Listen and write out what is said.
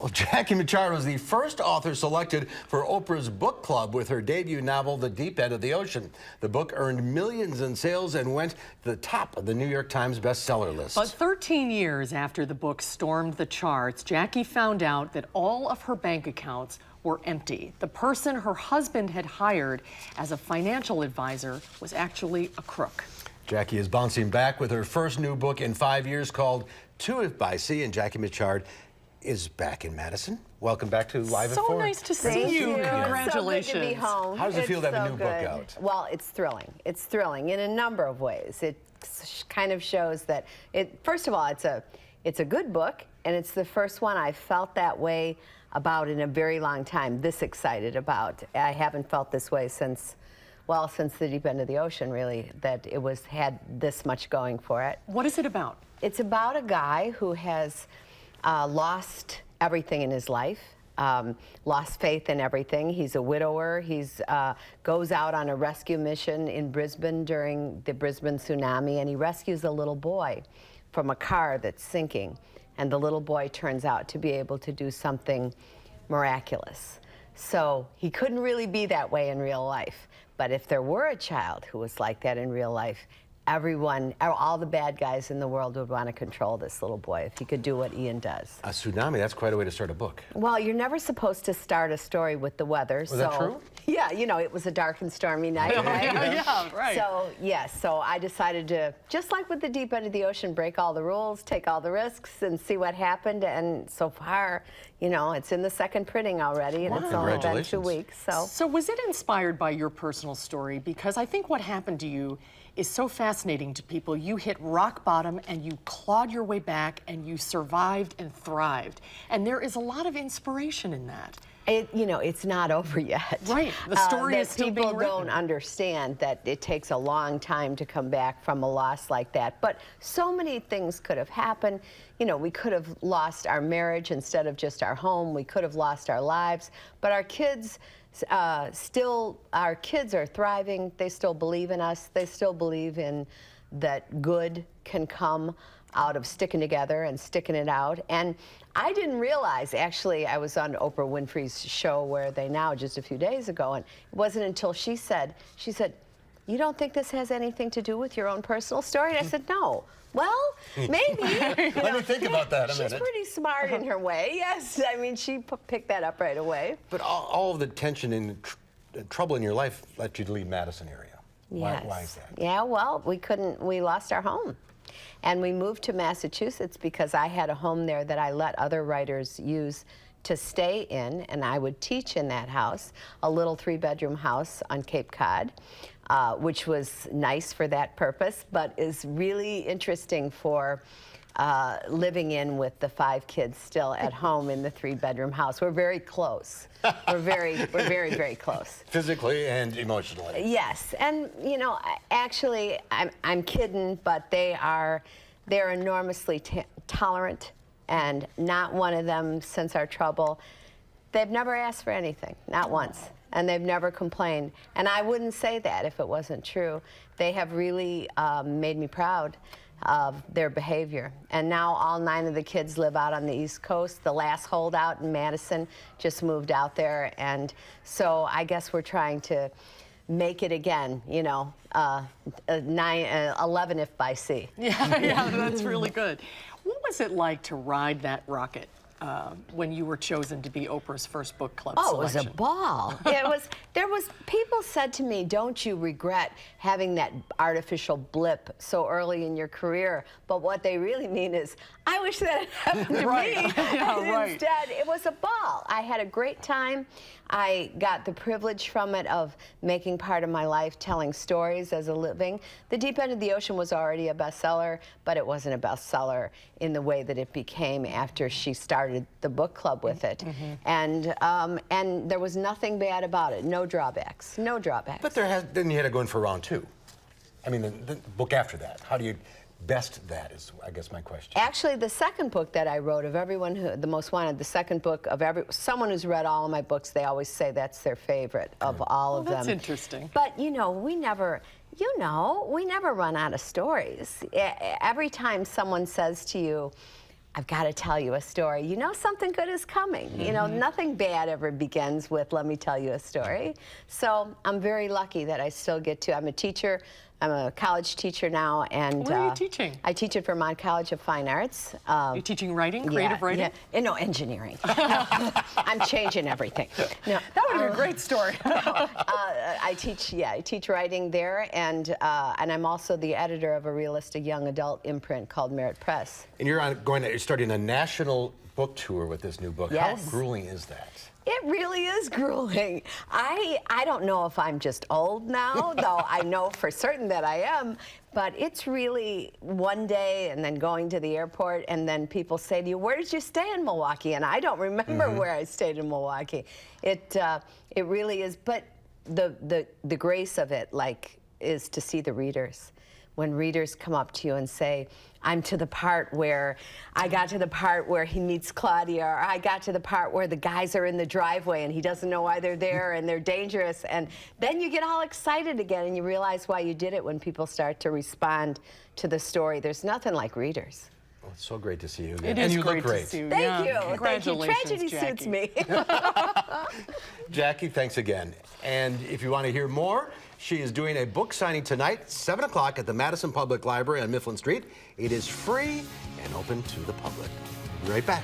Well, Jacquie Mitchard was the first author selected for Oprah's book club with her debut novel, The Deep End of the Ocean. The book earned millions in sales and went to the top of the New York Times bestseller list. But 13 years after the book stormed the charts, Jacquie found out that all of her bank accounts were empty. The person her husband had hired as a financial advisor was actually a crook. Jacquie is bouncing back with her first new book in 5 years called To If by Sea, and Jacquie Mitchard is back in Madison. Welcome back to Live at 4. So nice to see you. Congratulations. So good to be home. How does it feel to have a new book out? Well, it's thrilling. It's thrilling in a number of ways. It kind of shows that first of all, it's a good book, and it's the first one I felt that way about in a very long time, this excited about. I haven't felt this way since The Deep End of the Ocean, really, that it had this much going for it. What is it about? It's about a guy who has lost everything in his life, lost faith in everything. He's a widower. He's goes out on a rescue mission in Brisbane during the Brisbane tsunami, and he rescues a little boy from a car that's sinking. And the little boy turns out to be able to do something miraculous. So he couldn't really be that way in real life. But if there were a child who was like that in real life, all the bad guys in the world would want to control this little boy if he could do what Ian does. A tsunami, that's quite a way to start a book. Well, you're never supposed to start a story with the weather. Was that true? Yeah, you know, it was a dark and stormy night, right? Yeah, right. So, yes, so I decided to, just like with The Deep End of the Ocean, break all the rules, take all the risks, and see what happened. And so far, you know, it's in the second printing already, and it's only been 2 weeks. So was it inspired by your personal story? Because I think what happened to you is so fascinating to people. You hit rock bottom and you clawed your way back and you survived and thrived. And there is a lot of inspiration in that. You know, it's not over yet. Right. The story is still being written. People don't understand that it takes a long time to come back from a loss like that. But so many things could have happened. You know, we could have lost our marriage instead of just our home. We could have lost our lives. But our kids our kids are thriving. They still believe in us. They still believe in that good can come out of sticking together and sticking it out. And I didn't realize, actually, I was on Oprah Winfrey's show Where They Now just a few days ago, and it wasn't until she said, "You don't think this has anything to do with your own personal story?" And I said, "No." Well, maybe. Let me think about that a minute. She's pretty smart in her way, yes. I mean, she picked that up right away. But all of the tension and trouble in your life led you to leave Madison area. Yes. Why is that? Yeah, well, we lost our home. And we moved to Massachusetts because I had a home there that I let other writers use to stay in, and I would teach in that house, a little 3-bedroom house on Cape Cod, which was nice for that purpose, but is really interesting for living in with the 5 kids still at home in the 3-bedroom house. We're very close. We're very, very close. Physically and emotionally. Yes, and you know, actually, I'm kidding, but they're enormously tolerant, and not one of them since our trouble. They've never asked for anything, not once. And they've never complained. And I wouldn't say that if it wasn't true. They have really made me proud of their behavior. And now all 9 of the kids live out on the East Coast. The last holdout in Madison just moved out there. And so I guess we're trying to make it again, you know, 11 if by sea. Yeah, that's really good. What was it like to ride that rocket when you were chosen to be Oprah's first book club selection? It was a ball. People said to me, "Don't you regret having that artificial blip so early in your career?" But what they really mean is, I wish that had happened to me. Yeah, right. Instead, it was a ball. I had a great time. I got the privilege from it of making part of my life telling stories as a living. The Deep End of the Ocean was already a bestseller, but it wasn't a bestseller in the way that it became after she started the book club with it. And there was nothing bad about it. No drawbacks. No drawbacks. But then you had to go in for round 2. I mean, the book after that. How do you best that is, I guess, my question. Actually, the second book that I wrote of everyone who, the most wanted, the second book of someone who's read all of my books, they always say that's their favorite of all of them. That's interesting. But, you know, we never run out of stories. Every time someone says to you, I've got to tell you a story. You know something good is coming. You know, nothing bad ever begins with, let me tell you a story. So I'm very lucky that I still get to, I'm a teacher. I'm a college teacher now, and What are you teaching? I teach at Vermont College of Fine Arts. You're teaching writing, creative writing? Yeah. No, engineering. No, I'm changing everything. No, That would be a great story. I teach writing there, and I'm also the editor of a realistic young adult imprint called Merit Press. And you're starting a national book tour with this new book. Yes. How grueling is that? It really is grueling. I don't know if I'm just old now, though I know for certain that I am, but it's really one day and then going to the airport, and then people say to you, where did you stay in Milwaukee? And I don't remember where I stayed in Milwaukee. It really is, but the grace of it, like, is to see the readers. When readers come up to you and say, I got to the part where he meets Claudia, or I got to the part where the guys are in the driveway and he doesn't know why they're there and they're dangerous, and then you get all excited again and you realize why you did it when people start to respond to the story. There's nothing like readers. Well, it's so great to see you again. It is and you great look great. to see you. Thank you. Congratulations, Thank you. Tragedy Jacquie. suits me. Jackie, thanks again. And if you want to hear more, she is doing a book signing tonight, 7 o'clock at the Madison Public Library on Mifflin Street. It is free and open to the public. Be right back.